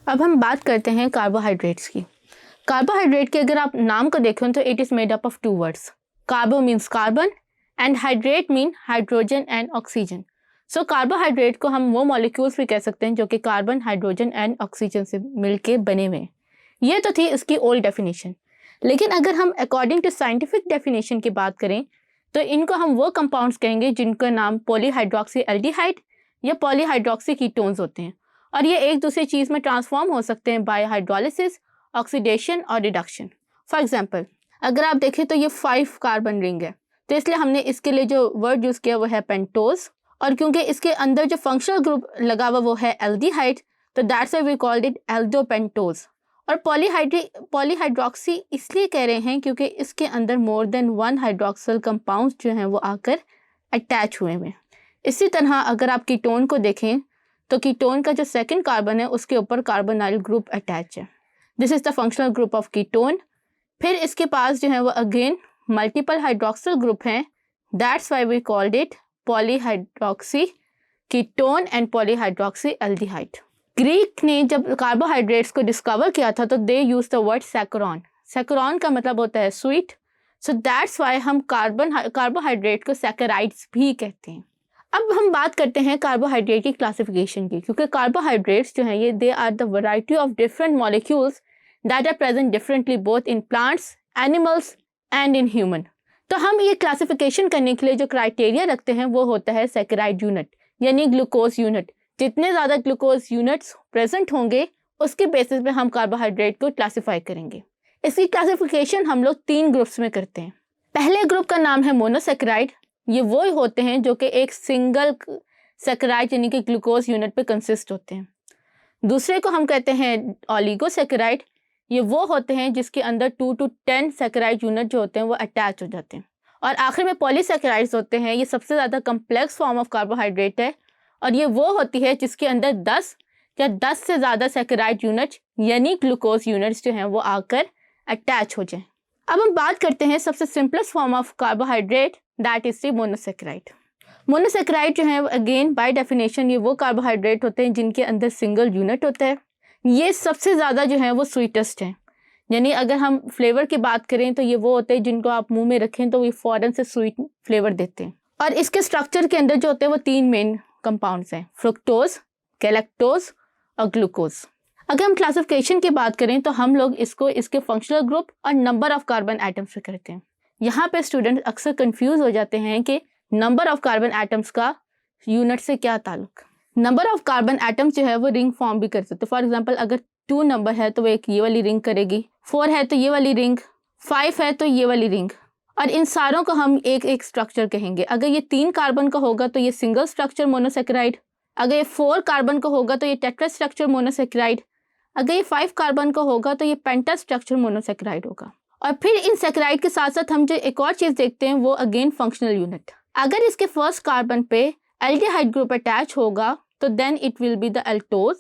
अब हम बात करते हैं कार्बोहाइड्रेट्स की। कार्बोहाइड्रेट के अगर आप नाम को देखें तो it is made up of two words. Carbo means carbon and hydrate mean hydrogen and oxygen. So carbohydrate को हम वो मॉलिक्यूल्स भी कह सकते हैं जो कि कार्बन, हाइड्रोजन एंड ऑक्सीजन से मिलके बने हुए हैं। ये तो थी इसकी ओल्ड डेफिनेशन। लेकिन अगर हम अकॉर्डिंग टू साइंटिफिक डेफिनेशन की बात करें तो इनको हम वो कंपाउंड्स कहेंगे जिनका नाम पॉलीहाइड्रोक्सी एल्डिहाइड या पॉलीहाइड्रोक्सी कीटोन्स होते हैं, और ये एक दूसरी चीज़ में ट्रांसफॉर्म हो सकते हैं बाय हाइड्रोलिसिस, ऑक्सीडेशन और रिडक्शन। फॉर एग्जांपल अगर आप देखें तो ये 5 कार्बन रिंग है, तो इसलिए हमने इसके लिए जो वर्ड यूज़ किया वो है पेंटोज, और क्योंकि इसके अंदर जो फंक्शनल ग्रुप लगा हुआ वो है एल्डिहाइड, तो that's why we called it aldopentose. और पॉलीहाइड्रोक्सी इसलिए कह रहे हैं क्योंकि इसके अंदर मोर देन 1 हाइड्रोक्सिल कंपाउंड जो हैं वो आकर अटैच हुए हैं। इसी तरह अगर आप कीटोन को देखें तो कीटोन का जो सेकंड कार्बन है उसके ऊपर कार्बोनाइल ग्रुप अटैच है। This is the functional group of ketone. फिर इसके पास जो है वो अगेन मल्टीपल हाइड्रोक्सिल ग्रुप हैं, that's why we called it polyhydroxy ketone and polyhydroxy aldehyde. Greek ने जब कार्बोहाइड्रेट्स को डिस्कवर किया था तो they use the word saccharon. Saccharon का मतलब होता है स्वीट, सो दैट्स व्हाई हम कार्बोहाइड्रेट को सैकराइड्स भी कहते हैं। अब हम बात करते हैं कार्बोहाइड्रेट की क्लासिफिकेशन की, क्योंकि कार्बोहाइड्रेट्स जो हैं ये they are the variety of different molecules that are present differently both in plants, animals and in human. तो हम ये क्लासिफिकेशन करने के लिए जो क्राइटेरिया रखते हैं वो होता है सैकराइड यूनिट यानी ग्लूकोज यूनिट। जितने ज़्यादा ग्लूकोज यूनिट्स प्रेजेंट होंगे उसके बेसिस पे हम कार्बोहाइड्रेट को क्लासीफाई करेंगे। इसकी क्लासिफिकेशन हम लोग 3 ग्रुप्स में करते हैं। पहले ग्रुप का नाम है मोनोसैकेराइड। ये वो होते हैं जो कि एक सिंगल सैकेराइड यानी कि ग्लूकोज यूनिट पे कंसिस्ट होते हैं। दूसरे को हम कहते हैं ऑलिगोसैकेराइड। ये वो होते हैं जिसके अंदर 2 to 10 सैकेराइड यूनिट जो होते हैं वो अटैच हो जाते हैं। और आखिर में पॉलीसैकेराइड्स होते हैं। ये सबसे ज़्यादा कम्प्लेक्स फॉर्म ऑफ कार्बोहाइड्रेट है और ये वो होती है जिसके अंदर 10 या 10 से ज़्यादा सैकेराइड यूनिट यानी ग्लूकोज यूनिट्स जो हैं वो आकर अटैच हो जाएं। अब हम बात करते हैं सबसे simplest form of carbohydrate, that is the monosaccharide. Monosaccharide जो है अगेन बाय डेफिनेशन ये वो कार्बोहाइड्रेट होते हैं जिनके अंदर सिंगल यूनिट होता है। ये सबसे ज़्यादा जो है वो स्वीटेस्ट हैं, यानी अगर हम फ्लेवर की बात करें तो ये वो होते हैं जिनको आप मुंह में रखें तो ये फ़ौरन से स्वीट फ्लेवर देते हैं। और इसके स्ट्रक्चर के अंदर जो होते हैं वो 3 मेन कंपाउंड्स हैं, फ्रुक्टोज, गैलेक्टोज और ग्लूकोज। अगर हम क्लासिफिकेशन की बात करें तो हम लोग इसको इसके फंक्शनल ग्रुप और नंबर ऑफ कार्बन एटम्स से करते हैं। यहाँ पे स्टूडेंट अक्सर कंफ्यूज हो जाते हैं कि नंबर ऑफ कार्बन एटम्स का यूनिट से क्या ताल्लुक। नंबर ऑफ कार्बन एटम्स जो है वो रिंग फॉर्म भी कर सकते हैं। फॉर एग्जांपल अगर 2 नंबर है तो वो एक ये वाली रिंग करेगी, 4 है तो ये वाली रिंग, 5 है तो ये वाली रिंग, और इन सारों को हम एक एक स्ट्रक्चर कहेंगे। अगर ये 3 कार्बन का होगा तो ये सिंगल स्ट्रक्चर मोनोसैकेराइड, अगर ये 4 कार्बन का होगा तो ये टेट्रा स्ट्रक्चर मोनोसैकेराइड, अगर ये 5 कार्बन का होगा तो ये पेंटा स्ट्रक्चर मोनोसैकेराइड होगा। और फिर इन सैकेराइड के साथ साथ हम जो एक और चीज़ देखते हैं वो अगेन फंक्शनल यूनिट। अगर इसके फर्स्ट कार्बन पे एल्डिहाइड ग्रुप अटैच होगा तो then it will be the aldose,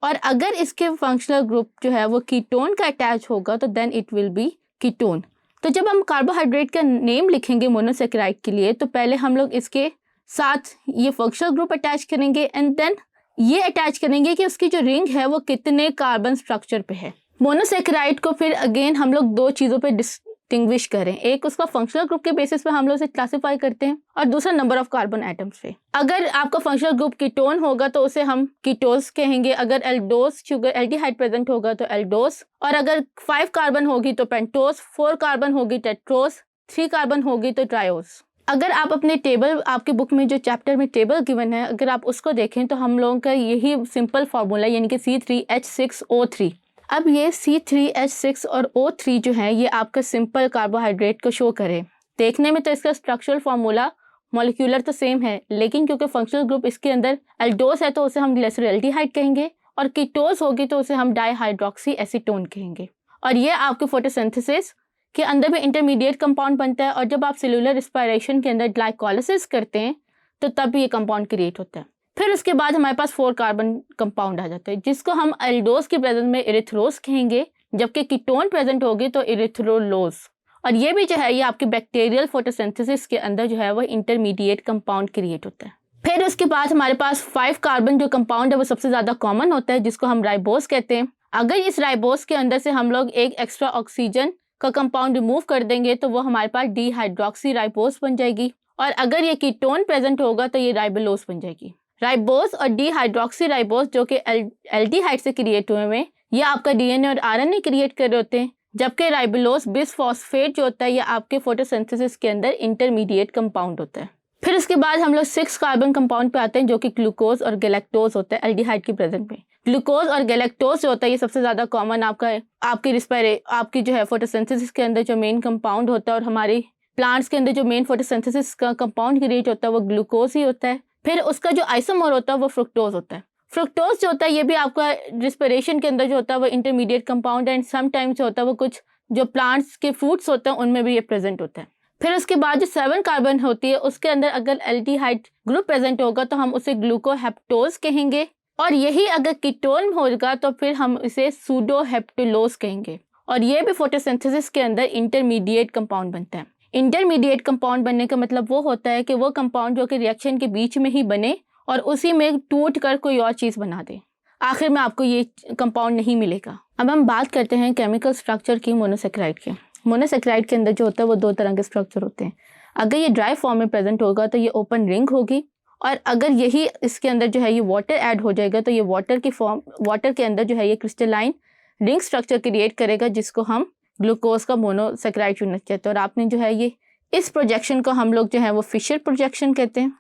और अगर इसके फंक्शनल ग्रुप जो है वो कीटोन का अटैच होगा तो then it will be ketone. तो जब हम कार्बोहाइड्रेट का नेम लिखेंगे मोनोसैकेराइड के लिए तो पहले हम लोग इसके साथ ये फंक्शनल ग्रुप अटैच करेंगे एंड देन ये अटैच करेंगे कि उसकी जो रिंग है वो कितने कार्बन स्ट्रक्चर पे है। मोनोसैकेराइड को फिर अगेन हम लोग 2 चीज़ों पे डिस्टिंग्विश करें, एक उसका फंक्शनल ग्रुप के बेसिस पे हम लोग उसे क्लासीफाई करते हैं और दूसरा नंबर ऑफ कार्बन एटम्स पे। अगर आपका फंक्शनल ग्रुप कीटोन होगा तो उसे हम कीटोस कहेंगे, अगर एल्डोज शुगर एल्डिहाइड प्रेजेंट होगा तो एल्डोस, और अगर 5 कार्बन होगी तो पेंटोस, 4 कार्बन होगी टेट्रोस, 3 कार्बन होगी तो ट्रायोस। अगर आप अपने टेबल, आपके बुक में जो चैप्टर में टेबल गिवन है अगर आप उसको देखें तो हम लोगों का यही सिंपल फार्मूला यानी कि C3H6O3। अब ये C3H6 और O3 जो है ये आपका सिंपल कार्बोहाइड्रेट को शो करे। देखने में तो इसका स्ट्रक्चरल फार्मूला मॉलिक्यूलर तो सेम है, लेकिन क्योंकि फंक्शनल ग्रुप इसके अंदर एल्डोस है तो उसे हम ग्लिसरॉल्डिहाइड कहेंगे, और कीटोस होगी तो उसे हम डाईहाइड्रोक्सी एसीटोन कहेंगे। और ये आपके फोटोसिंथेसिस के अंदर भी इंटरमीडिएट कंपाउंड बनता है, और जब आप सेलुलर रेस्पिरेशन के अंदर ग्लाइकोलिसिस करते हैं तो तब ये कंपाउंड क्रिएट होता है। फिर उसके बाद हमारे पास 4 कार्बन कंपाउंड आ जाता है जिसको हम एल्डोस के प्रेजेंस में इरिथ्रोस कहेंगे, जबकि कीटोन प्रेजेंट होगी तो इरिथ्रोलोज। और ये भी जो है ये आपके बैक्टीरियल फोटोसिंथेसिस के अंदर जो है वो इंटरमीडिएट कंपाउंड क्रिएट होता है। फिर फिर उसके बाद हमारे पास 5 कार्बन जो कंपाउंड है वो सबसे ज़्यादा कॉमन होता है, जिसको हम राइबोस कहते हैं। अगर इस राइबोस के अंदर से हम लोग एक एक्स्ट्रा ऑक्सीजन का कंपाउंड रिमूव कर देंगे तो वो हमारे पास डिहाइड्रोक्सी राइबोस बन जाएगी, और अगर ये कीटोन प्रेजेंट होगा तो ये राइबोलोस बन जाएगी। राइबोस और डिहाइड्रोक्सी राइबोस जो कि एल्डिहाइड से क्रिएट हुए हैं, ये आपका डीएनए और आरएनए क्रिएट कर रहे होते हैं, जबकि राइबोलोस बिसफॉस्फेट जो होता है ये आपके फोटोसिंथेसिस के अंदर इंटरमीडिएट कंपाउंड होता है। फिर उसके बाद हम लोग 6 कार्बन कंपाउंड पे आते हैं, जो कि ग्लूकोज और गैलेक्टोज होता है एल्डिहाइड की प्रेजेंट में। ग्लूकोज और गैलेक्टोज जो होता है ये सबसे ज़्यादा कॉमन आपकी जो है फोटोसिंथेसिस के अंदर जो मेन कंपाउंड होता है, और हमारी प्लांट्स के अंदर जो मेन फोटोसिंथेसिस का कंपाउंड क्रिएट होता है वो ग्लूकोज ही होता है। फिर उसका जो आइसोमर होता है वो फ्रुक्टोज होता है। फ्रुक्टोज जो होता है ये भी आपका रिस्पिरेशन के अंदर जो होता है वो इंटरमीडिएट कंपाउंड है, एंड समटाइम्स जो होता है वो कुछ जो प्लांट्स के फ्रूट्स होते हैं उनमें भी ये प्रेजेंट होता है। फिर उसके बाद जो 7 कार्बन होती है उसके अंदर अगर एल्डिहाइड ग्रुप प्रेजेंट होगा तो हम उसे ग्लूकोहेप्टोज कहेंगे, और यही अगर कीटोन होगा तो फिर हम इसे सूडोहेप्टुलोज कहेंगे, और ये भी फोटोसिंथेसिस के अंदर इंटरमीडिएट कंपाउंड बनता है। इंटरमीडिएट कंपाउंड बनने का मतलब वो होता है कि वो कंपाउंड जो कि रिएक्शन के बीच में ही बने और उसी में टूट कर कोई और चीज़ बना दे, आखिर में आपको ये कंपाउंड नहीं मिलेगा। अब हम बात करते हैं केमिकल स्ट्रक्चर की मोनोसेक्राइड के। मोनोसेक्राइड के अंदर जो होता है वो 2 तरह के स्ट्रक्चर होते हैं। अगर ये ड्राई फॉर्म में प्रेजेंट होगा तो ये ओपन रिंग होगी, और अगर यही इसके अंदर जो है ये वाटर ऐड हो जाएगा तो ये वाटर के अंदर जो है ये क्रिस्टलाइन रिंग स्ट्रक्चर क्रिएट करेगा, जिसको हम ग्लूकोज का मोनोसेक्राइड यूनिट कहते हैं। और आपने जो है ये इस प्रोजेक्शन को हम लोग जो है वो फिशर प्रोजेक्शन कहते हैं,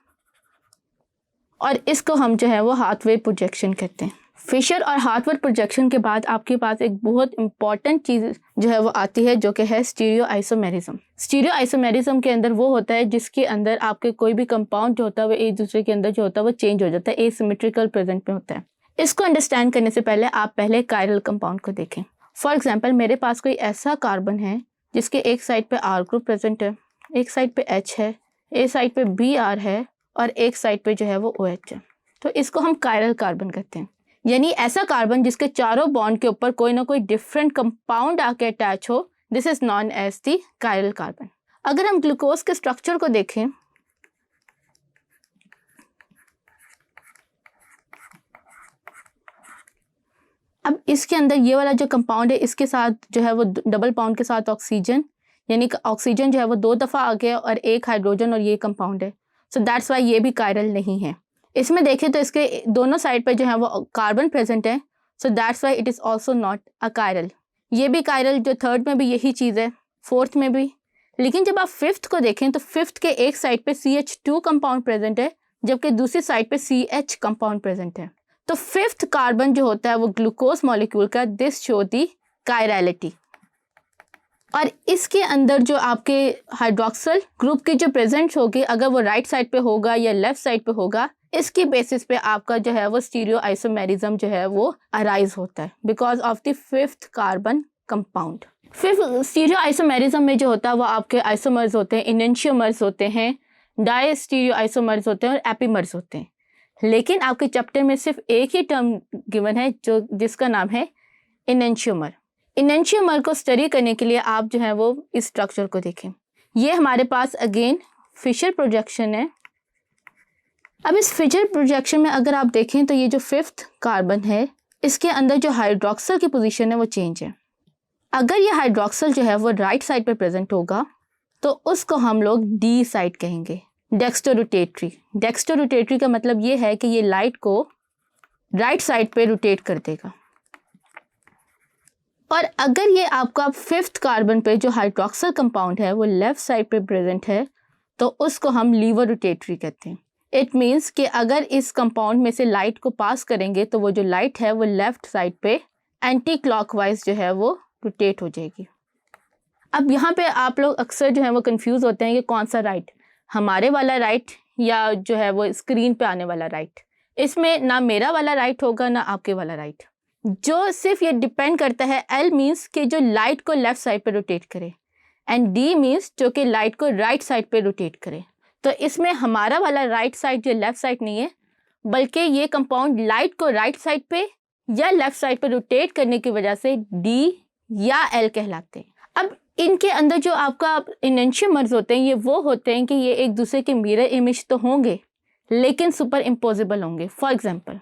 और इसको हम जो है वो हाथवे प्रोजेक्शन कहते हैं। फिशर और हाथवे प्रोजेक्शन के बाद आपके पास एक बहुत इंपॉर्टेंट चीज़ जो है वो आती है, जो कि है स्टीरियो आइसोमेरिज्म। स्टीरियो आइसोमेरिज्म के अंदर वो होता है जिसके अंदर आपके कोई भी कंपाउंड जो होता है वो एक दूसरे के अंदर जो होता है वो चेंज हो जाता है, एसिमेट्रिकल प्रेजेंट में होता है। इसको अंडरस्टैंड करने से पहले आप पहले कायरल कंपाउंड को देखें। फॉर एग्जाम्पल, मेरे पास कोई ऐसा कार्बन है जिसके एक साइड पे आर ग्रुप प्रेजेंट है, एक साइड पे एच है, एक साइड पे बी आर है, और एक साइड पे जो है वो ओ एच है। तो इसको हम कायरल कार्बन कहते हैं, यानी ऐसा कार्बन जिसके चारों बॉन्ड के ऊपर कोई ना कोई डिफरेंट कंपाउंड आके अटैच हो, this is known as the chiral carbon. अगर हम ग्लूकोज के स्ट्रक्चर को देखें, अब इसके अंदर ये वाला जो कंपाउंड है इसके साथ जो है वो डबल बॉन्ड के साथ ऑक्सीजन, यानी ऑक्सीजन जो है वो 2 दफ़ा आ गया और एक हाइड्रोजन, और ये कंपाउंड है। सो दैट्स वाई ये भी कायरल नहीं है। इसमें देखें तो इसके दोनों साइड पे जो है वो कार्बन प्रेजेंट है, so that's why it is also not a chiral. ये भी कायरल, जो 3rd में भी यही चीज़ है, 4th में भी। लेकिन जब आप 5th को देखें तो 5th के एक साइड पे CH2 कंपाउंड प्रेजेंट है, जबकि दूसरी साइड पे CH कंपाउंड प्रेजेंट है। तो 5th कार्बन जो होता है वो ग्लूकोज मॉलिक्यूल का, दिस शो दी कायरलिटी। और इसके अंदर जो आपके हाइड्रोक्सल ग्रुप की जो प्रेजेंट होगी, अगर वो राइट साइड पे होगा या लेफ्ट साइड पे होगा, इसकी बेसिस पे आपका जो है वो स्टीरियो आइसोमेरिज्म जो है वो अराइज होता है, because of the 5th carbon compound. फिर स्टीरियो आइसोमेरिज्म में जो होता है वो आपके आइसोमर्स होते हैं, इनेंशियोमर्स होते हैं, डाई स्टीरियो आइसोमर्स होते हैं, और एपीमर्स होते हैं। लेकिन आपके चैप्टर में सिर्फ एक ही टर्म गिवन है जिसका नाम है इनेंशियोमर। इनेंशियोमर को स्टडी करने के लिए आप जो है वो इस स्ट्रक्चर को देखें। ये हमारे पास अगेन फिशर प्रोजेक्शन है। अब इस फिशर प्रोजेक्शन में अगर आप देखें तो ये जो 5th कार्बन है इसके अंदर जो हाइड्रोक्सल की पोजीशन है वो चेंज है। अगर ये हाइड्रोक्सल जो है वो राइट साइड पे प्रेजेंट होगा तो उसको हम लोग डी साइड कहेंगे, डेक्स्टोरोटेटरी। डेक्स्टोरोटेटरी का मतलब ये है कि ये लाइट को राइट साइड पे रोटेट कर देगा। और अगर ये आपका 5th कार्बन पे जो हाइड्रोक्सल कंपाउंड है वो लेफ्ट साइड पे प्रेजेंट है तो उसको हम लीवर रोटेटरी कहते हैं। इट मीन्स कि अगर इस कंपाउंड में से लाइट को पास करेंगे तो वो जो लाइट है वो लेफ्ट साइड पे एंटी क्लॉकवाइज जो है वो रोटेट हो जाएगी। अब यहाँ पे आप लोग अक्सर जो है वो कंफ्यूज होते हैं कि कौन सा राइट, हमारे वाला राइट या जो है वो स्क्रीन पे आने वाला राइट। इसमें ना मेरा वाला राइट होगा ना आपके वाला राइट, जो सिर्फ ये डिपेंड करता है। एल मीन्स कि जो लाइट को लेफ्ट साइड पे रोटेट करे, एंड डी मीन्स जो कि लाइट को राइट साइड पे रोटेट करे। तो इसमें हमारा वाला राइट साइड जो लेफ्ट साइड नहीं है, बल्कि ये कंपाउंड लाइट को राइट साइड पे या लेफ्ट साइड पे रोटेट करने की वजह से डी या एल कहलाते हैं। अब इनके अंदर जो आपका इनेंशियोमर्स होते हैं ये वो होते हैं कि ये एक दूसरे के मिरर इमेज तो होंगे, लेकिन सुपर इम्पोजिबल होंगे। फॉर एग्जाम्पल,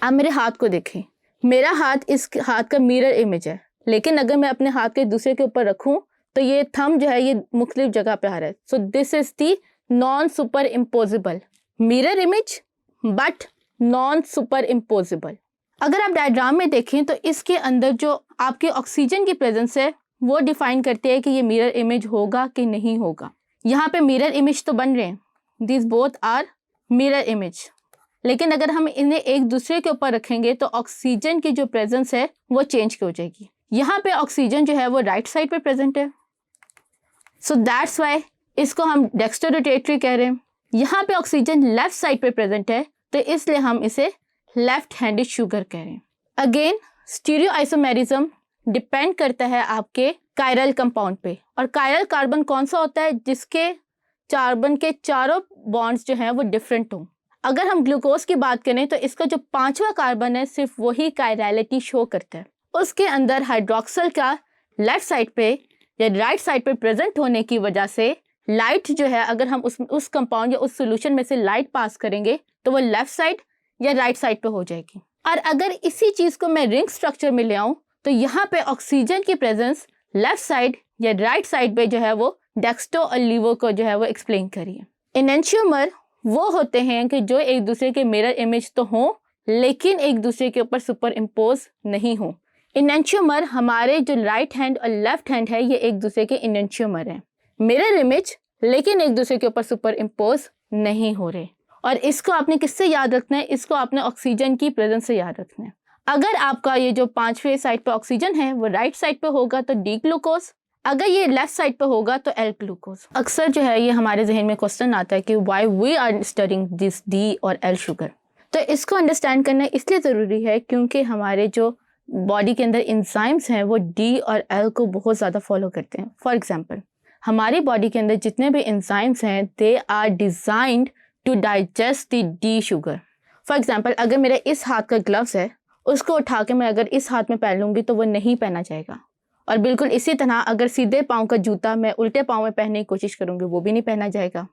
आप मेरे हाथ को देखें, मेरा हाथ इस हाथ का मिरर इमेज है, लेकिन अगर मैं अपने हाथ के दूसरे के ऊपर रखूं तो ये थंब जो है ये मुख्तलिफ जगह पे आ रहा है। So this is the non super imposable mirror image but non super imposable. अगर आप डायग्राम में देखें तो इसके अंदर जो आपके ऑक्सीजन की प्रेजेंस है वो डिफाइन करते हैं कि ये मिरर इमेज होगा कि नहीं होगा। यहाँ पे मिरर इमेज तो बन रहे हैं, this both are mirror image, लेकिन अगर हम इन्हें एक दूसरे के ऊपर रखेंगे तो ऑक्सीजन की जो प्रेजेंस है वो चेंज हो जाएगी। यहाँ पे ऑक्सीजन जो है वो राइट साइड पे प्रेजेंट है, सो दैट्स वाई इसको हम डेक्स्ट्रोरोटेटरी कह रहे हैं। यहाँ पे ऑक्सीजन लेफ्ट साइड पे प्रेजेंट है तो इसलिए हम इसे लेफ्ट हैंडेड शुगर कह रहे हैं। अगेन स्टीरियो आइसोमेरिज्म डिपेंड करता है आपके कायरल कंपाउंड पे, और कायरल कार्बन कौन सा होता है जिसके कार्बन के चारों बॉन्ड्स जो हैं वो डिफरेंट हों। अगर हम ग्लूकोज की बात करें तो इसका जो 5वां कार्बन है सिर्फ वही कायरलिटी शो करता है। उसके अंदर हाइड्रोक्सल का लेफ्ट साइड पे या राइट साइड पे प्रेजेंट होने की वजह से लाइट जो है, अगर हम उस कंपाउंड या उस सोल्यूशन में से लाइट पास करेंगे तो वो लेफ्ट साइड या राइट साइड पे हो जाएगी। और अगर इसी चीज को मैं रिंग स्ट्रक्चर में ले आऊं तो यहाँ पे ऑक्सीजन की प्रेजेंस लेफ्ट साइड या राइट साइड पे जो है वो डेक्स्ट्रो और लीवो को जो है वो एक्सप्लेन करिए। एनेंटियोमर वो होते हैं कि जो एक दूसरे के मिरर इमेज तो हों लेकिन एक दूसरे के ऊपर सुपर इम्पोज नहीं हो। एनेंटियोमर हमारे जो राइट हैंड और लेफ्ट हैंड है ये एक दूसरे के एनेंटियोमर हैं, मिरर इमेज लेकिन एक दूसरे के ऊपर सुपर इम्पोज नहीं हो रहे। और इसको आपने किससे याद रखना है? इसको आपने ऑक्सीजन की प्रेजेंस से याद रखना है। अगर आपका ये जो 5वें साइड पे ऑक्सीजन है वो राइट साइड पे होगा तो डी ग्लूकोज, अगर ये लेफ्ट साइड पे होगा तो एल ग्लूकोज। अक्सर जो है ये हमारे जहन में क्वेश्चन आता है कि why we are studying this D और एल शुगर। तो इसको अंडरस्टैंड करना इसलिए ज़रूरी है क्योंकि हमारे जो बॉडी के अंदर इंजाइम्स हैं वो डी और एल को बहुत ज़्यादा फॉलो करते हैं। फॉर एग्जाम्पल, हमारी बॉडी के अंदर जितने भी इंजाइम्स हैं they are designed to digest the D sugar. For example, अगर मेरा इस हाथ का ग्लव्स है उसको उठा के मैं अगर इस हाथ में पहन लूँगी तो वो नहीं पहना जाएगा, और बिल्कुल इसी तरह अगर सीधे पाँव का जूता मैं उल्टे पाँव में पहनने की कोशिश करूँगी वो भी नहीं पहना जाएगा।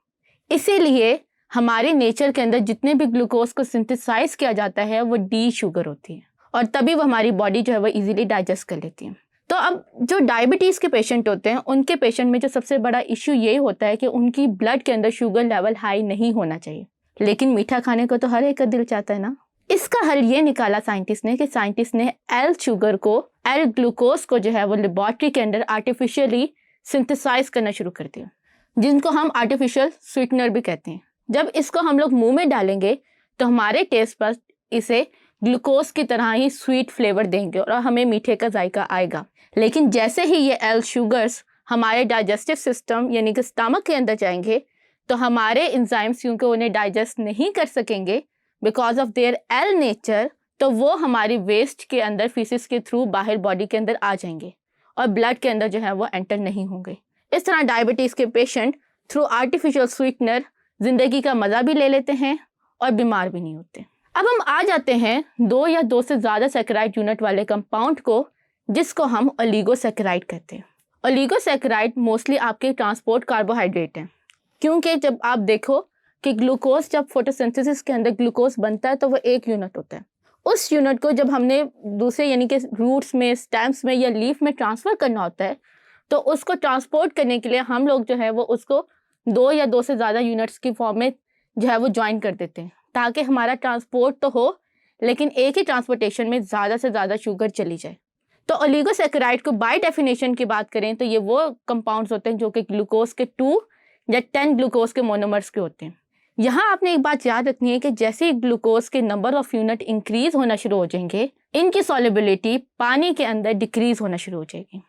इसीलिए हमारे नेचर के अंदर जितने भी ग्लूकोज को सिंथेसाइज किया जाता है वो डी शुगर होती है, और तभी वो हमारी बॉडी जो है वो इजीली डाइजेस्ट कर लेती है। तो अब जो डायबिटीज़ के पेशेंट होते हैं उनके पेशेंट में जो सबसे बड़ा इश्यू ये होता है कि उनकी ब्लड के अंदर शुगर लेवल हाई नहीं होना चाहिए, लेकिन मीठा खाने को तो हर एक का दिल चाहता है ना। इसका हल ये निकाला साइंटिस्ट ने एल शुगर को, एल ग्लूकोज को जो है वो लेबॉर्ट्री के अंदर आर्टिफिशियली सिंथेसाइज करना शुरू कर दिया, जिनको हम आर्टिफिशियल स्वीटनर भी कहते हैं। जब इसको हम लोग मुंह में डालेंगे तो हमारे टेस्ट पर इसे ग्लूकोज की तरह ही स्वीट फ्लेवर देंगे और हमें मीठे का जायका आएगा। लेकिन जैसे ही ये एल शुगर्स हमारे डाइजेस्टिव सिस्टम यानी कि स्टमक के अंदर जाएंगे तो हमारे एंजाइम्स क्योंकि उन्हें डाइजेस्ट नहीं कर सकेंगे because of their L nature, तो वो हमारी वेस्ट के अंदर फीसिस के थ्रू बाहर बॉडी के अंदर आ जाएंगे और ब्लड के अंदर जो है वो एंटर नहीं होंगे। इस तरह डायबिटीज़ के पेशेंट थ्रू आर्टिफिशियल स्वीटनर ज़िंदगी का मज़ा भी ले लेते हैं और बीमार भी नहीं होते। अब हम आ जाते हैं 2 या 2 से ज़्यादा सैकराइड यूनिट वाले कंपाउंड को, जिसको हम ओलिगोसैकेराइड कहते हैं। ओलिगोसैकेराइड मोस्टली आपके ट्रांसपोर्ट कार्बोहाइड्रेट हैं, क्योंकि जब आप देखो कि ग्लूकोज जब फोटोसिंथेसिस के अंदर ग्लूकोज बनता है तो वो एक यूनिट होता है। उस यूनिट को जब हमने दूसरे यानी कि रूट्स में, स्टेम्स में या लीफ में ट्रांसफ़र करना होता है तो उसको ट्रांसपोर्ट करने के लिए हम लोग जो है वो उसको 2 या 2 से ज़्यादा यूनिट्स की फॉर्म में जो है वो ज्वाइन कर देते हैं, ताकि हमारा ट्रांसपोर्ट तो हो लेकिन एक ही ट्रांसपोर्टेशन में ज़्यादा से ज़्यादा शुगर चली जाए। तो ओलिगोसैकेराइड को बाय डेफिनेशन की बात करें तो ये वो कंपाउंड्स होते हैं जो कि ग्लूकोज के 2 या 10 ग्लूकोज के मोनोमर्स के होते हैं। यहाँ आपने एक बात याद रखनी है कि जैसे ही ग्लूकोज के नंबर ऑफ यूनिट इंक्रीज होना शुरू हो जाएंगे, इनकी सॉल्युबिलिटी पानी के अंदर डिक्रीज होना शुरू हो जाएगी।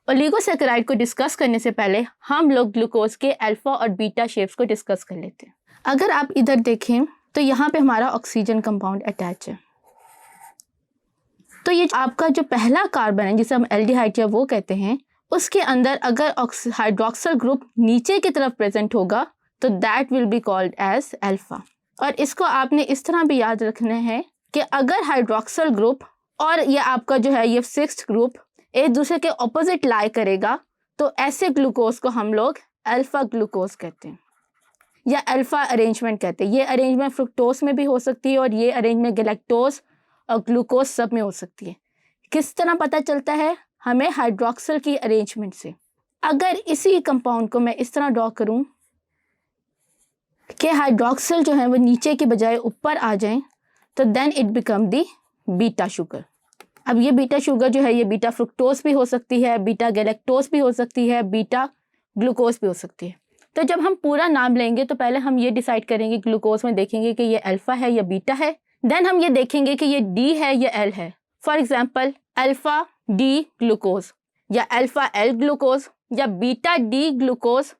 ओलिगोसैकेराइड को डिस्कस करने से पहले हम लोग ग्लूकोज के अल्फा और बीटा शेप्स को डिस्कस कर लेते हैं। अगर आप इधर देखें तो यहाँ पे हमारा ऑक्सीजन कंपाउंड अटैच है, तो ये आपका जो पहला कार्बन है जिसे हम एल्डिहाइड या वो कहते हैं, उसके अंदर अगर हाइड्रोक्सल ग्रुप नीचे की तरफ प्रेजेंट होगा तो that will be called as alpha. और इसको आपने इस तरह भी याद रखना है कि अगर हाइड्रोक्सल ग्रुप और ये आपका जो है ये 6th ग्रुप एक दूसरे के ऑपोजिट लाई करेगा तो ऐसे ग्लूकोज को हम लोग अल्फा ग्लूकोज कहते हैं। या अल्फा अरेंजमेंट कहते हैं। ये अरेंजमेंट फ्रुक्टोज में भी हो सकती है और ये अरेंजमेंट गैलेक्टोज और ग्लूकोज सब में हो सकती है। किस तरह पता चलता है? हमें हाइड्रोक्सिल की अरेंजमेंट से। अगर इसी कंपाउंड को मैं इस तरह ड्रॉ करूं कि हाइड्रोक्सिल जो है वो नीचे के बजाय ऊपर आ जाए, तो then it become the beta sugar. अब ये बीटा शुगर जो है ये बीटा फ्रुक्टोज भी हो सकती है, बीटा गैलेक्टोज भी हो सकती है, बीटा ग्लूकोज भी हो सकती है। तो जब हम पूरा नाम लेंगे तो पहले हम ये डिसाइड करेंगे, ग्लूकोज में देखेंगे कि ये अल्फा है या बीटा है, देन हम ये देखेंगे कि ये डी है या एल है। For example alpha D glucose या अल्फा एल ग्लूकोज या बीटा डी ग्लूकोज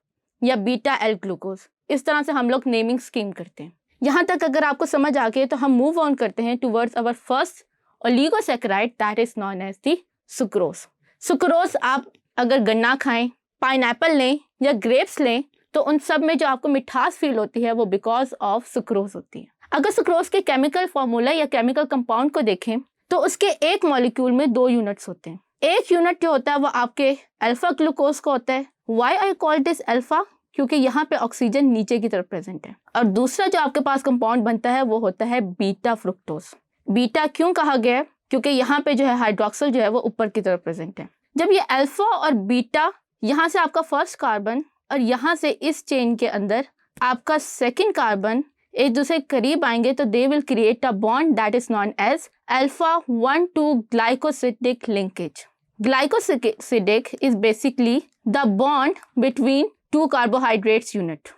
या बीटा एल ग्लूकोज। इस तरह से हम लोग नेमिंग स्कीम करते हैं। यहाँ तक अगर आपको समझ आ गए तो हम मूव ऑन करते हैं towards our first oligosaccharide that is known as the sucrose. Sucrose आप अगर गन्ना खाएं, पाइनएप्पल लें या ग्रेप्स लें तो उन सब में जो आपको मिठास फील होती है वो बिकॉज ऑफ सुक्रोज होती है। अगर सुक्रोज के केमिकल फॉर्मूला या केमिकल कंपाउंड को देखें तो उसके एक मॉलिक्यूल में 2 यूनिट्स होते हैं। एक यूनिट जो होता है वो आपके अल्फा ग्लूकोज का होता है। Why I call this alpha? क्योंकि यहाँ पे ऑक्सीजन नीचे की तरफ प्रेजेंट है। और दूसरा जो आपके पास कंपाउंड बनता है वो होता है बीटा फ्रुक्टोज। बीटा क्यों कहा गया है? क्योंकि यहाँ पे जो है हाइड्रोक्सिल जो है वो ऊपर की तरफ प्रेजेंट है। जब ये अल्फा और बीटा यहाँ से आपका फर्स्ट कार्बन और यहाँ से इस चेन के अंदर आपका सेकेंड कार्बन एक दूसरे के करीब आएंगे तो they will create a bond that is known as alpha 1,2 glycosidic linkage. Glycosidic is basically the bond between 2 carbohydrates unit.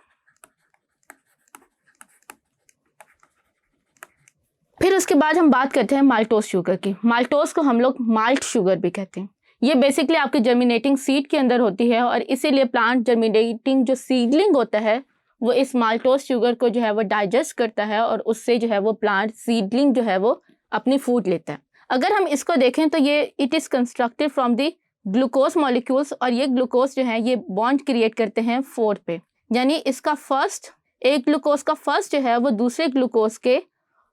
फिर उसके बाद हम बात करते हैं माल्टोज शुगर की। माल्टोज को हम लोग माल्ट शुगर भी कहते हैं। ये बेसिकली आपके जर्मिनेटिंग सीड के अंदर होती है और इसीलिए प्लांट जर्मिनेटिंग जो सीडलिंग होता है वो इस माल्टोज शुगर को जो है वो डाइजेस्ट करता है और उससे जो है वो प्लांट सीडलिंग जो है वो अपनी फूड लेता है। अगर हम इसको देखें तो ये it is constructed from the glucose molecules और ये ग्लूकोज जो है ये बॉन्ड क्रिएट करते हैं 4 पे, यानी इसका फर्स्ट एक ग्लूकोज का फर्स्ट जो है वो दूसरे ग्लूकोज के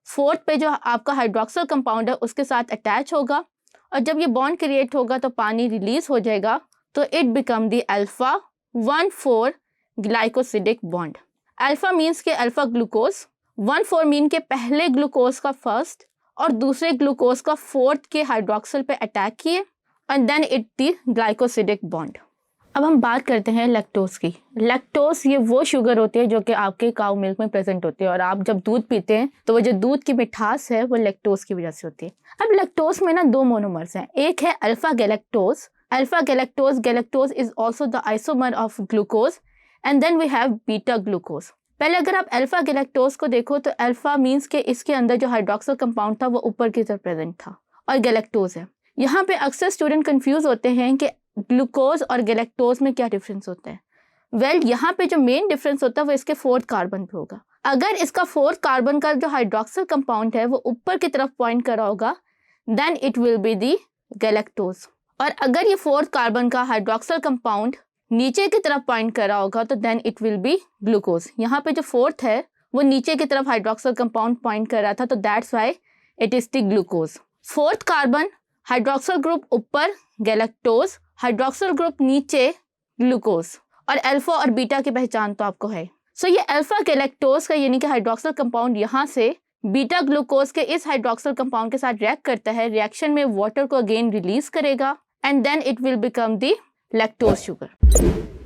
4 पे जो आपका हाइड्रोक्सिल कंपाउंड है उसके साथ अटैच होगा और जब ये बॉन्ड क्रिएट होगा तो पानी रिलीज हो जाएगा तो it become the alpha 1,4 glycosidic bond. Alpha means के अल्फा ग्लूकोज, 1,4 मीन के पहले ग्लूकोज का फर्स्ट और दूसरे ग्लूकोज का 4th के हाइड्रोक्सिल पे अटैक किए and then it the glycosidic bond. अब हम बात करते हैं लैक्टोज की। लैक्टोज ये वो शुगर होती है जो कि आपके काऊ मिल्क में प्रेजेंट होती है और आप जब दूध पीते हैं तो वो जो दूध की मिठास है वो लैक्टोज की वजह से होती है। अब लैक्टोज में ना 2 मोनोमर्स हैं, एक है alpha galactose. Alpha galactose, galactose is also the isomer of glucose and then we have beta glucose. पहले अगर आप अल्फा गैलेक्टोज को देखो तो अल्फा मीन्स के इसके अंदर जो हाइड्रोक्सिल कंपाउंड था वो ऊपर की तरफ प्रेजेंट था और गैलेक्टोज है। यहाँ पे अक्सर स्टूडेंट कंफ्यूज होते हैं कि ग्लूकोज और गैलेक्टोज में क्या डिफरेंस होता है। वेल यहाँ पे जो मेन डिफरेंस होता है वो इसके 4th कार्बन पे होगा। अगर इसका 4th कार्बन का जो हाइड्रोक्सिल कंपाउंड है वो ऊपर की तरफ पॉइंट कर रहा होगा then it will be the galactose, और अगर ये 4th कार्बन का हाइड्रोक्सिल कंपाउंड नीचे की तरफ पॉइंट कर रहा होगा तो then it will be glucose. यहाँ पे जो 4th है वो नीचे की तरफ हाइड्रोक्सिल कंपाउंड पॉइंट कर रहा था तो that's why it is the glucose. 4th carbon hydroxyl group ऊपर गैलेक्टोज, हाइड्रोक्सिल ग्रुप नीचे ग्लूकोज, और अल्फा और बीटा की पहचान तो आपको है। सो ये अल्फा गैलेक्टोज का यानी कि हाइड्रोक्सिल कंपाउंड यहाँ से बीटा ग्लूकोज के इस हाइड्रोक्सिल कंपाउंड के साथ रिएक्ट करता है, रिएक्शन में वाटर को अगेन रिलीज करेगा and then it will become the lactose sugar.